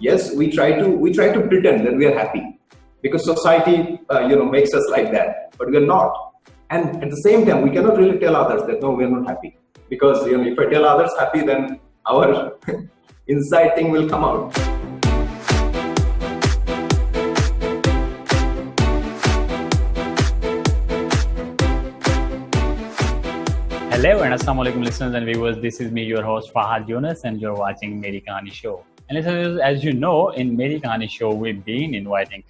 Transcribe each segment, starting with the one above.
Yes, we try to pretend that we are happy because society, makes us like that, but we are not. And at the same time, we cannot really tell others that no, we are not happy because if I tell others happy, then our inside thing will come out. Hello and Assalamu alaikum listeners and viewers. This is me, your host Fahad Younis, and you're watching Meri Kahani Show. And listeners, as you know, in Meri Kahani Show, we've been inviting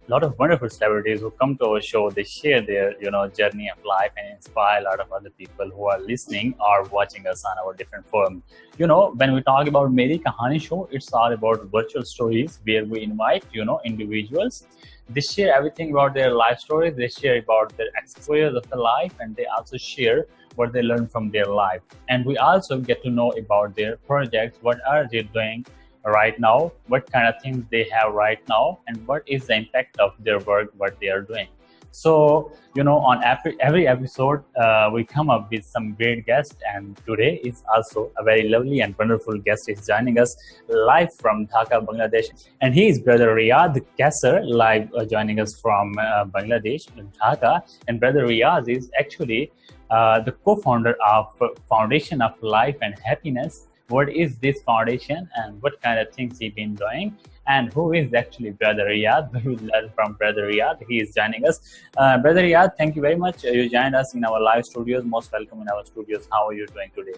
a lot of wonderful celebrities who come to our show. They share their, journey of life and inspire a lot of other people who are listening or watching us on our different forums. When we talk about Meri Kahani Show, it's all about virtual stories where we invite, individuals. They share everything about their life stories. They share about their experience of the life, and they also share what they learned from their life. And we also get to know about their projects, what are they doing right now, what kind of things they have right now, and what is the impact of their work, what they are doing. So, on every episode, we come up with some great guests, and today is also a very lovely and wonderful guest is joining us live from Dhaka, Bangladesh. And he is Brother Riadh Kaiser, live joining us from Bangladesh, Dhaka. And Brother Riadh is actually the co-founder of Foundation of Life and Happiness. What is this foundation and what kind of things he's been doing? And who is actually Brother Riadh? We will learn from Brother Riadh. He is joining us. Brother Riadh, thank you very much. You joined us in our live studios. Most welcome in our studios. How are you doing today?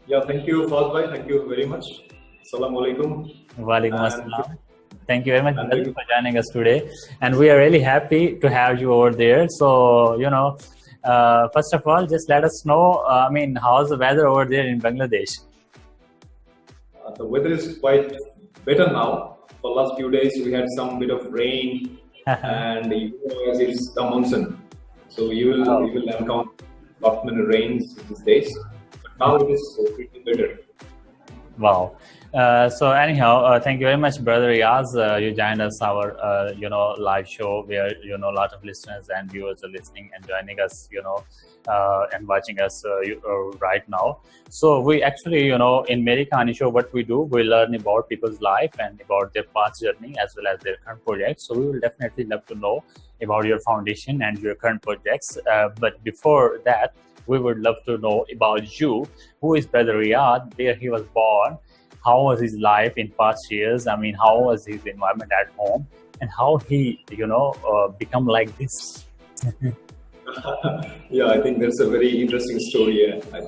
Yeah, thank you, Fahad. Thank you very much. Assalamu alaikum. Walaikum assalam. Thank you very much for joining us today. And we are really happy to have you over there. So, first of all, just let us know, how's the weather over there in Bangladesh? The weather is quite better now. For the last few days, we had some bit of rain, and as it's the monsoon, so you will encounter lot many rains these days. But now it is pretty better. Wow. So anyhow, thank you very much, Brother Riadh. You joined us our, live show where, a lot of listeners and viewers are listening and joining us, and watching us right now. So we actually, in Meri Kahani Show, what we do, we learn about people's life and about their past journey as well as their current projects. So we will definitely love to know about your foundation and your current projects. But before that, we would love to know about you. Who is Brother Riadh? Where he was born? How was his life in past years? How was his environment at home? And how he, become like this? Yeah, I think that's a very interesting story. I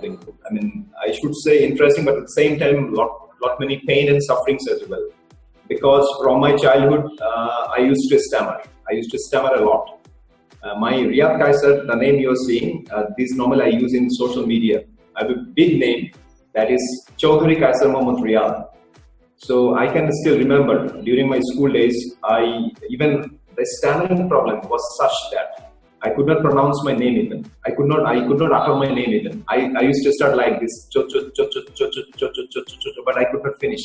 should say interesting, but at the same time, lot many pain and sufferings as well. Because from my childhood, I used to stammer. I used to stammer a lot. My Riadh Kaiser, the name you're seeing, this normally I use in social media. I have a big name, that is Chaudhary Kaiser Mohammad Riadh. So I can still remember during my school days, even the stammering problem was such that I could not pronounce my name even. I could not utter my name even. I used to start like this, but I could not finish.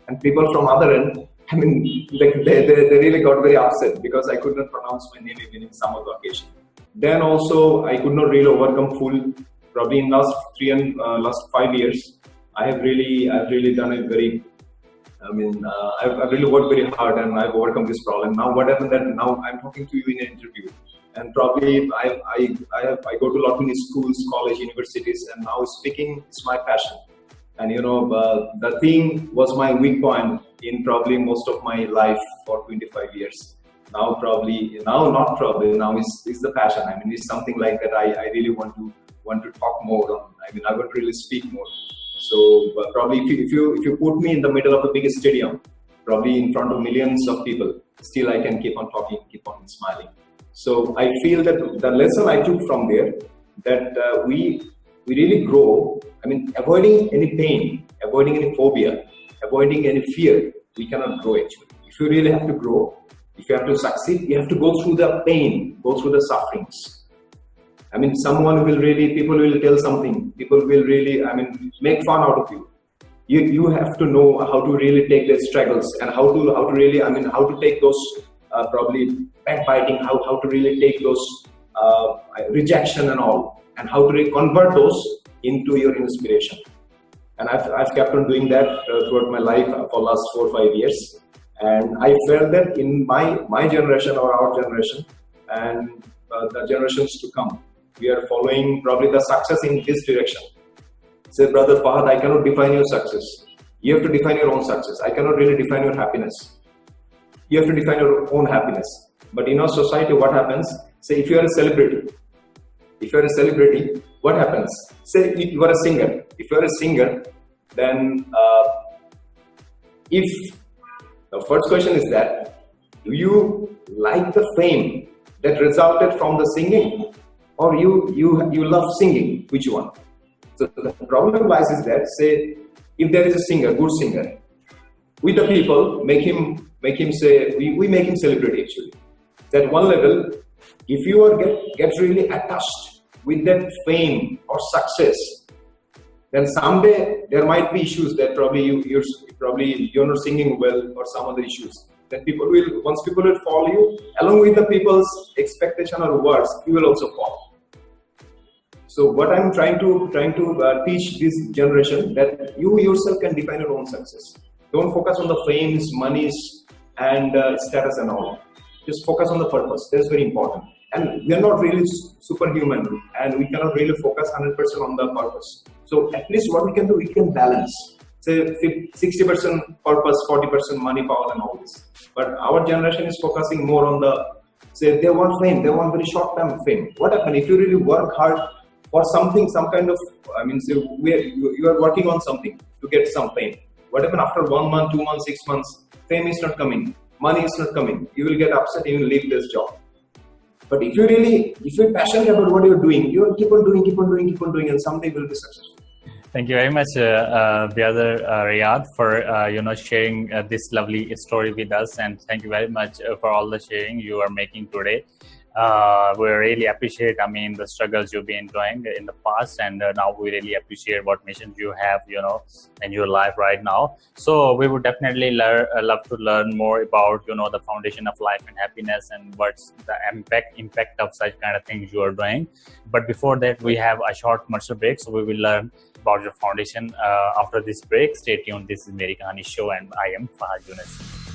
And people from other end, they really got very upset because I could not pronounce my name even in some of the occasion. Then also I could not really overcome full. Probably in last 5 years, I've really done it very. I've really worked very hard and I've overcome this problem. Now what happened that now I'm talking to you in an interview, and probably I go to a lot many schools, college, universities, and now speaking is my passion. And the thing was my weak point in probably most of my life for 25 years. Now is the passion. It's something like that I really want to talk more on. I would really speak more. So probably if you put me in the middle of a big stadium, probably in front of millions of people, still I can keep on talking, keep on smiling. So I feel that the lesson I took from there, that we really grow. Avoiding any pain, avoiding any phobia, avoiding any fear, we cannot grow actually. If you really have to grow, if you have to succeed, you have to go through the pain, go through the sufferings. People will tell something, people will really, make fun out of you. You have to know how to really take the struggles and how to take those probably backbiting, how to really take those rejection and all, and how to really convert those into your inspiration. And I've kept on doing that throughout my life for last 4 or 5 years. And I felt that in my generation or our generation and the generations to come, we are following probably the success in this direction. Say, Brother Fahad, I cannot define your success. You have to define your own success. I cannot really define your happiness. You have to define your own happiness. But in our society, what happens? Say, if you are a celebrity, what happens? Say, if you are a singer. If you are a singer, then if the first question is that, do you like the fame that resulted from the singing, or you love singing? Which one? So the problem lies is that, say, if there is a singer, good singer, we the people make him say, we make him celebrity actually. At one level, if you are get really attached with that fame or success, then someday there might be issues that probably you're not singing well or some other issues. Then once people will follow you, along with the people's expectation or words, you will also fall. So what I'm trying to teach this generation, that you yourself can define your own success. Don't focus on the fames, monies, and status and all. Just focus on the purpose. That's very important. And we are not really superhuman, and we cannot really focus 100% on the purpose. So at least what we can do, we can balance. Say 60% purpose, 40% money, power, and all this. But our generation is focusing more on say they want fame, they want very short-term fame. What happens if you really work hard for something, some kind of, say you are working on something to get some fame. What happens after 1 month, 2 months, 6 months, fame is not coming, money is not coming, you will get upset, you will leave this job. But if you're passionate about what you're doing, you will keep on doing, and someday you will be successful. Thank you very much, brother Riadh, for sharing this lovely story with us, and thank you very much for all the sharing you are making today. We really appreciate, the struggles you've been doing in the past, and now we really appreciate what missions you have, in your life right now. So we would definitely love to learn more about, the foundation of life and happiness, and what's the impact of such kind of things you are doing. But before that, we have a short commercial break, so we will learn about your foundation after this break. Stay tuned. This is Meri Kahani Show, and I am Fahad Younis.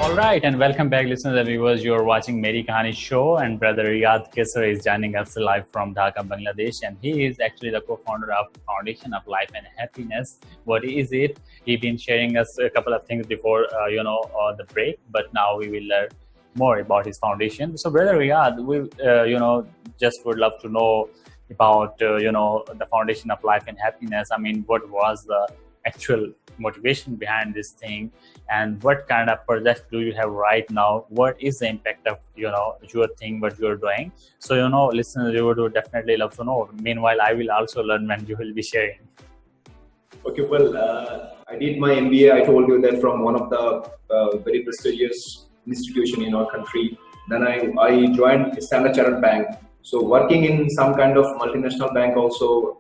Alright, and welcome back, listeners and viewers. You are watching Meri Kahani Show, and brother Riadh Kaiser is joining us live from Dhaka, Bangladesh, and he is actually the co-founder of Foundation of Life and Happiness. What is it? He's been sharing us a couple of things before, the break, but now we will learn more about his foundation. So, brother Riadh, we, just would love to know about, the Foundation of Life and Happiness. What was the actual motivation behind this thing, and what kind of projects do you have right now? What is the impact of your thing, what you're doing? So listeners, you would definitely love to know. Meanwhile, I will also learn when you will be sharing. Okay, well, I did my MBA. I told you that from one of the very prestigious institution in our country. Then I joined Standard Chartered Bank. So working in some kind of multinational bank also,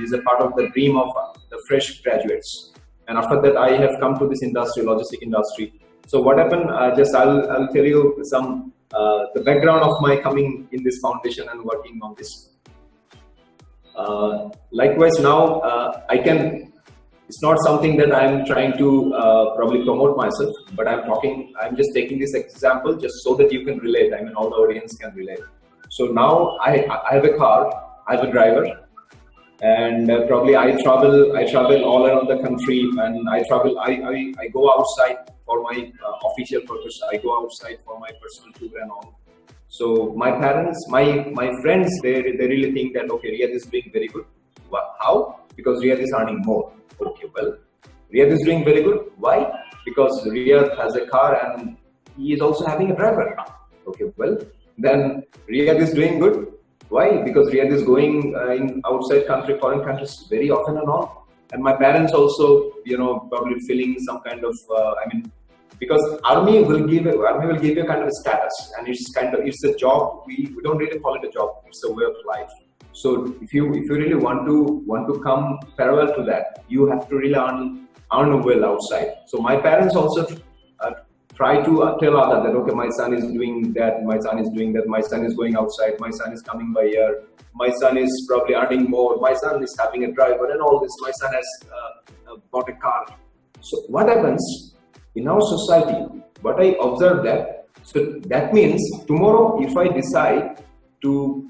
is a part of the dream of the fresh graduates. And after that, I have come to this industry, logistic industry. So what happened? I'll tell you some the background of my coming in this foundation and working on this. Likewise, now I can It's not something that I'm trying to probably promote myself, but I'm just taking this example just so that you can relate. I mean, all the audience can relate. So now I have a car, I have a driver, and probably I travel all around the country, and I go outside for my official purpose. I go outside for my personal tour and all. So my parents, my friends, they really think that, okay, Riadh is doing very good. How? Because Riadh is earning more. Okay, well, Riadh is doing very good. Why? Because Riadh has a car and he is also having a driver. Okay, well, then Riadh is doing good. Why? Because Riadh is going in outside country, foreign countries very often and all. And my parents also, probably feeling some kind of, because army will give you a kind of a status, and it's a job. We don't really call it a job. It's a way of life. So if you really want to come parallel to that, you have to really earn well outside. So my parents also try to tell others that, okay, my son is doing that, my son is doing that, my son is going outside, my son is coming by here, my son is probably earning more, my son is having a driver and all this, my son has bought a car. So what happens in our society, what I observed so that means tomorrow if I decide to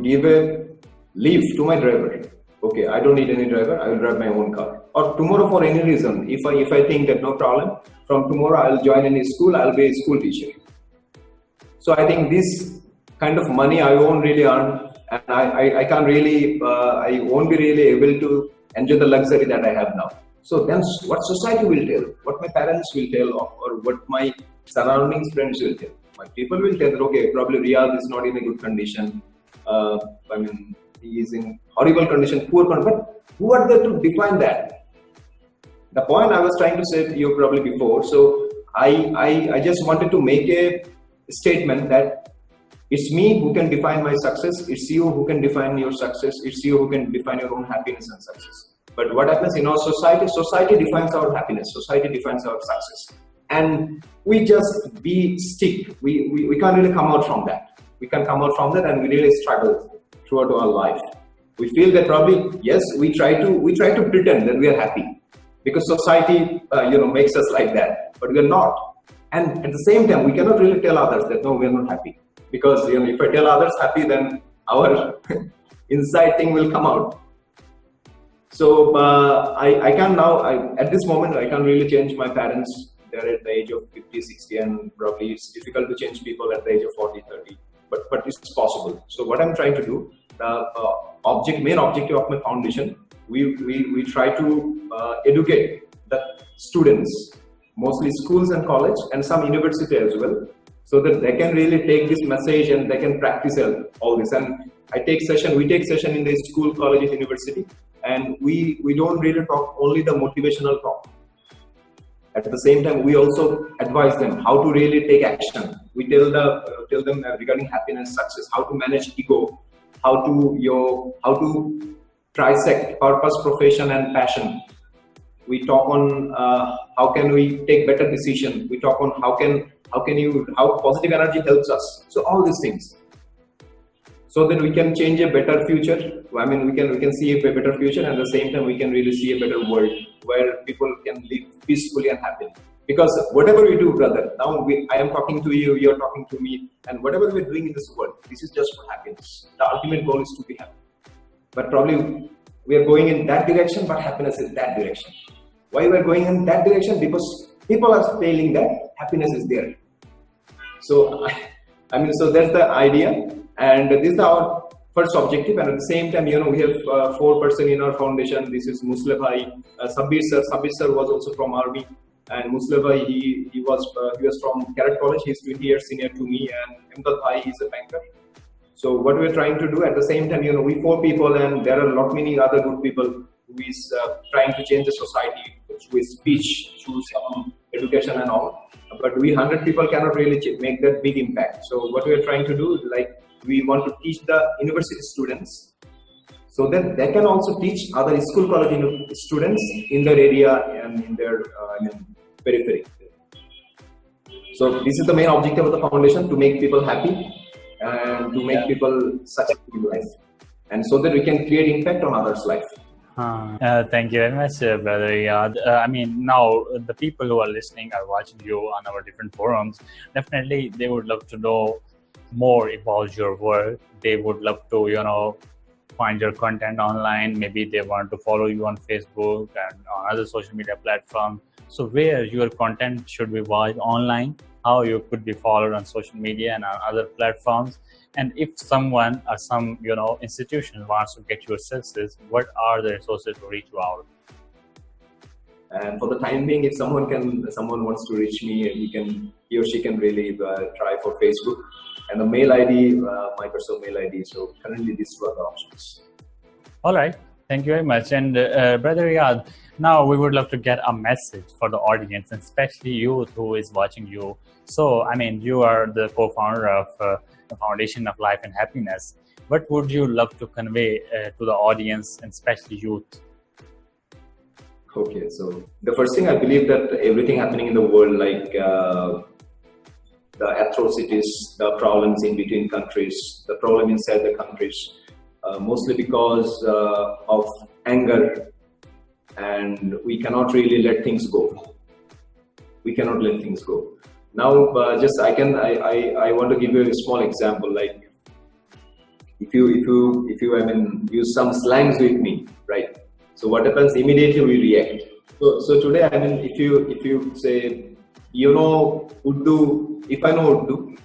give a leave to my driver, okay, I don't need any driver, I will drive my own car. Or tomorrow for any reason, if I think that no problem, from tomorrow I'll join any school, I'll be a school teacher. So I think this kind of money I won't really earn, and I can't really, I won't be really able to enjoy the luxury that I have now. So then what society will tell, what my parents will tell, or what my surroundings friends will tell. My people will tell that, okay, probably Riadh is not in a good condition. He is in horrible condition, poor condition. But who are there to define that? The point I was trying to say to you probably before. So I just wanted to make a statement that it's me who can define my success. It's you who can define your success. It's you who can define your own happiness and success. But what happens in our society? Society defines our happiness. Society defines our success. And we just stick. We can't really come out from that. We can come out from that, and we really struggle throughout our life. We feel that probably, yes, we try to pretend that we are happy because society, makes us like that, but we are not. And at the same time, we cannot really tell others that no, we are not happy, because if I tell others happy, then our inside thing will come out. So I can now, at this moment, I can't really change my parents. They're at the age of 50, 60, and probably it's difficult to change people at the age of 40, 30. But it's possible. So what I'm trying to do, the main objective of my foundation, we try to educate the students, mostly schools and college, and some university as well, so that they can really take this message and they can practice all this. And we take session in the school, colleges, university, and we don't really talk only the motivational talk. At the same time, we also advise them how to really take action. We tell them regarding happiness, success, how to manage ego, how to trisect purpose, profession, and passion. We talk on how can we take better decision. We talk on how positive energy helps us. So all these things, so that we can change a better future. We can see a better future, and at the same time we can really see a better world where people can live peacefully and happily. Because whatever we do, brother, now I am talking to you, you are talking to me, and whatever we're doing in this world, this is just for happiness. The ultimate goal is to be happy. But probably we are going in that direction, but happiness is that direction. Why we are going in that direction? Because people are telling that happiness is there. So, so that's the idea. And this is our first objective, and at the same time, we have 4 persons in our foundation. This is Muslim Bhai, Sabir sir was also from army, and Muslim Bhai, he was from Carat College. He's 20 years senior to me, and Imdad Bhai, he's a banker. So what we're trying to do at the same time, we 4 people, and there are many other good people who is trying to change the society through speech, through some education and all. But we 100 people cannot really make that big impact. So what we're trying to do, we want to teach the university students so that they can also teach other school, college students in their area and in their periphery. So this is the main objective of the foundation, to make people happy and to make people successful in life. and so that we can create impact on others' life. Thank you very much, Brother Riadh. I mean, now the people who are listening are watching you on our different forums. Definitely, they would love to know more about your work. They would love to, find your content online. Maybe they want to follow you on Facebook and on other social media platforms. So where your content should be watched online, how you could be followed on social media and on other platforms. And if someone or some, institution wants to get your services, what are the resources to reach you out? And for the time being, if someone wants to reach me, he or she can really try for Facebook. And the mail ID, my personal mail ID. So currently these were the options. All right. Thank you very much. And Brother Riadh, now we would love to get a message for the audience, and especially youth who is watching you. So, I mean, you are the co-founder of the Foundation of Life and Happiness. What would you love to convey to the audience, and especially youth? Okay, so the first thing, I believe that everything happening in the world, like the atrocities, the problems in between countries, the problem inside the countries, mostly because of anger, and we cannot really let things go. We cannot let things go. Now, I want to give you a small example. Like, if you use some slangs with me, right? So what happens? Immediately we react. So today, if you say, Urdu, if I know Urdu,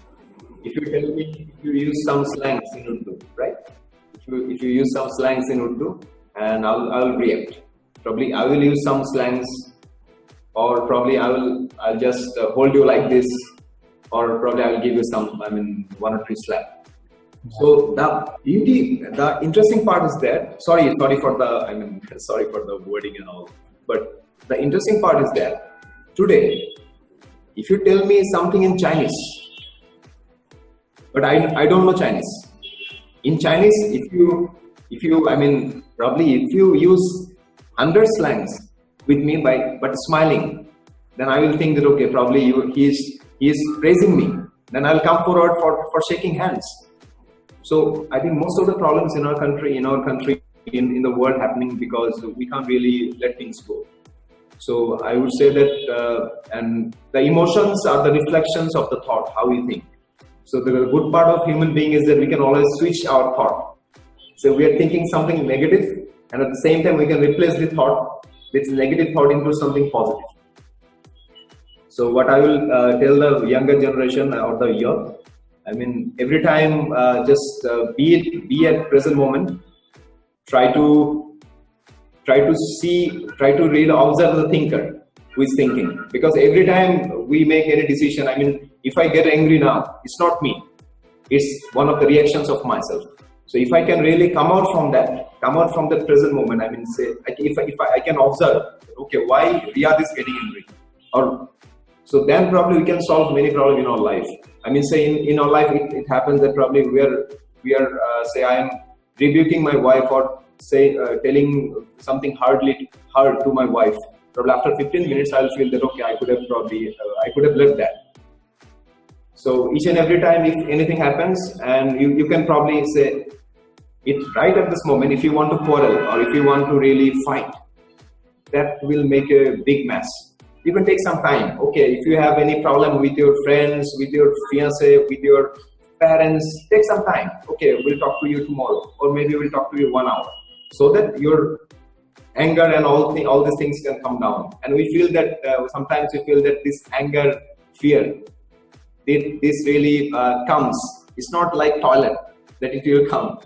if you tell me, if you use some slangs in Urdu, right? If you use some slangs in Urdu, and I'll react. Probably I will use some slangs, or probably I'll just hold you like this, or probably I'll give you some, one or two slap. So the interesting part is that, sorry for the wording and all, but the interesting part is that today, if you tell me something in Chinese, but I don't know Chinese. In Chinese, if you use 100 slangs with me but smiling, then I will think that, okay, probably he is praising me. Then I'll come forward for shaking hands. So I think most of the problems in our country, in the world happening because we can't really let things go. So I would say that, and the emotions are the reflections of the thought, how we think. So the good part of human being is that we can always switch our thought. So we are thinking something negative, and at the same time we can replace the thought, this negative thought, into something positive. So what I will tell the younger generation or the youth, every time just be at present moment. Try to really observe the thinker who is thinking, because every time we make any decision, if I get angry now, it's not me, it's one of the reactions of myself. So if I can really come out from that present moment, if I can observe, okay, why Riadh is getting angry, so then probably we can solve many problems in our life. Say in our life, it happens that probably we are say I am rebuking my wife, or say telling something hard to my wife. Probably after 15 minutes, I'll feel that, okay, I could have left that. So each and every time, if anything happens, and you can probably say it right at this moment, if you want to quarrel or if you want to really fight, that will make a big mess. You can take some time. Okay, if you have any problem with your friends, with your fiancé, with your parents, take some time. Okay, we'll talk to you tomorrow, or maybe we'll talk to you 1 hour, so that your anger and all these things can come down. And we feel that sometimes we feel that this anger, fear, this really comes. It's not like toilet that it will come.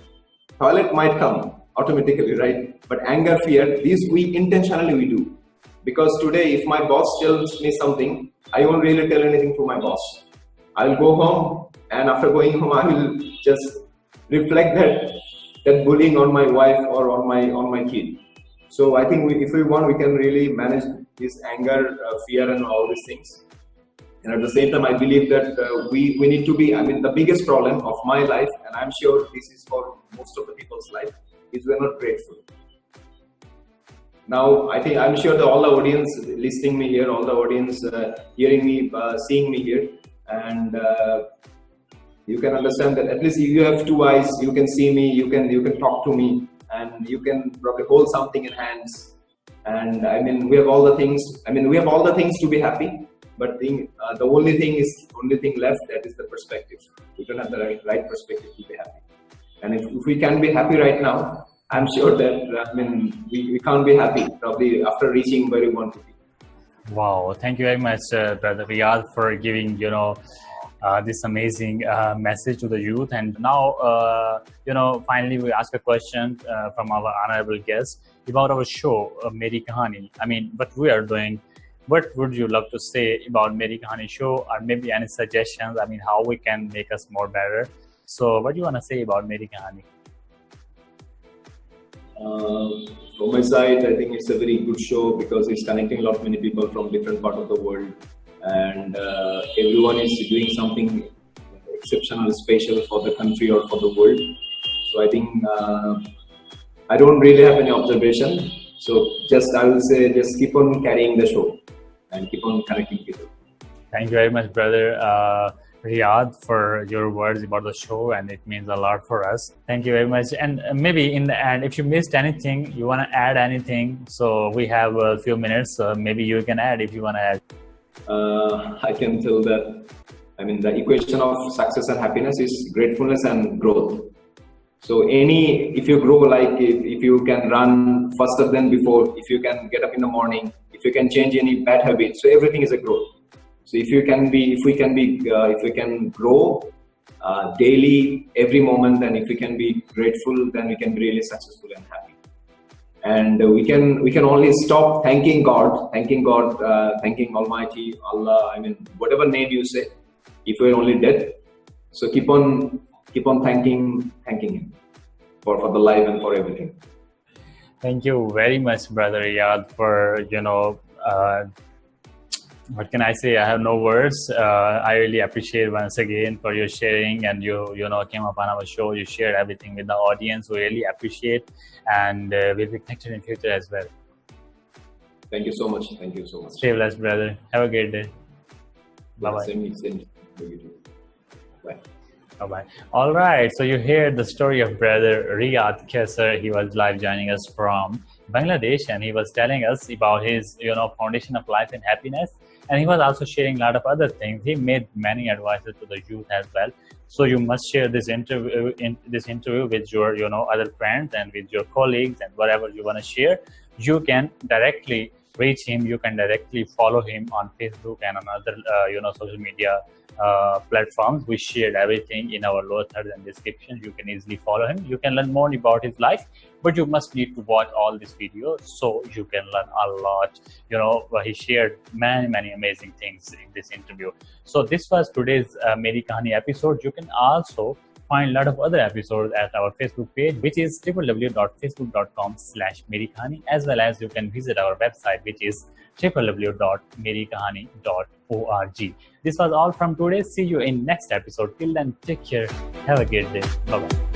Toilet might come automatically, right? But anger, fear, these we intentionally do. Because today, if my boss tells me something, I won't really tell anything to my boss. I'll go home, and after going home, I will just reflect that bullying on my wife or on my kid. So I think if we want, we can really manage this anger, fear, and all these things. And at the same time, I believe that we need to be. The biggest problem of my life, and I'm sure this is for most of the people's life, is we're not grateful. Now, I'm sure that all the audience listening me here, all the audience hearing me, seeing me here, and You can understand that at least you have two eyes. You can see me. You can talk to me, and you can probably hold something in hands. And I mean, we have all the things. I mean, we have all the things to be happy. But the only thing left, that is the perspective. We don't have the right perspective to be happy. And if we can be happy right now, I'm sure that we can't be happy probably after reaching where we want to be. Wow, thank you very much, Brother Riadh, for giving this amazing message to the youth. And now, finally, we ask a question from our honorable guest about our show, Meri Kahani. I mean, what we are doing. What would you love to say about Meri Kahani show, or maybe any suggestions? I mean, how we can make us more better. So, what do you want to say about Meri Kahani? From my side, I think it's a very good show because it's connecting a lot many people from different parts of the world, and everyone is doing something exceptional, special for the country or for the world. So I think I don't really have any observation. So I will say, just keep on carrying the show and keep on connecting people. Thank you very much, brother Riadh, for your words about the show, and it means a lot for us. Thank you very much. And maybe in the end, if you missed anything, you want to add anything, so we have a few minutes, so maybe you can add if you want to add. I can tell that, I mean, the equation of success and happiness is gratefulness and growth. So if you grow, like if you can run faster than before, if you can get up in the morning, if you can change any bad habits, so everything is a growth. So if we can grow daily, every moment, and if we can be grateful, then we can be really successful and happy. And we can only stop thanking God, thanking Almighty Allah. I mean, whatever name you say, if we're only dead, so keep on thanking Him for the life and for everything. Thank you very much, Brother Riadh, for what can I say? I have no words. I really appreciate once again for your sharing, and you came up on our show. You shared everything with the audience. We really appreciate, and we'll be connected in future as well. Thank you so much. Thank you so much. Stay blessed, brother. Have a great day. Bye bye. Same. Bye. Bye-bye. All right, so you heard the story of Brother Riadh Kaiser. He was live joining us from Bangladesh, and he was telling us about his foundation of life and happiness, and he was also sharing a lot of other things. He made many advices to the youth as well. So you must share this interview with your other friends and with your colleagues, and whatever you want to share, you can directly reach him. You can directly follow him on Facebook and on other social media platforms. We shared everything in our lower third and description. You can easily follow him. You can learn more about his life, but you must need to watch all these videos so you can learn a lot. He shared many amazing things in this interview. So this was today's Meri Kahani episode. You can also find a lot of other episodes at our Facebook page, which is www.facebook.com/merikahani, as well as you can visit our website, which is www.merikahani.org. This was all from today. See you in next episode. Till then, take care. Have a great day. Bye-bye.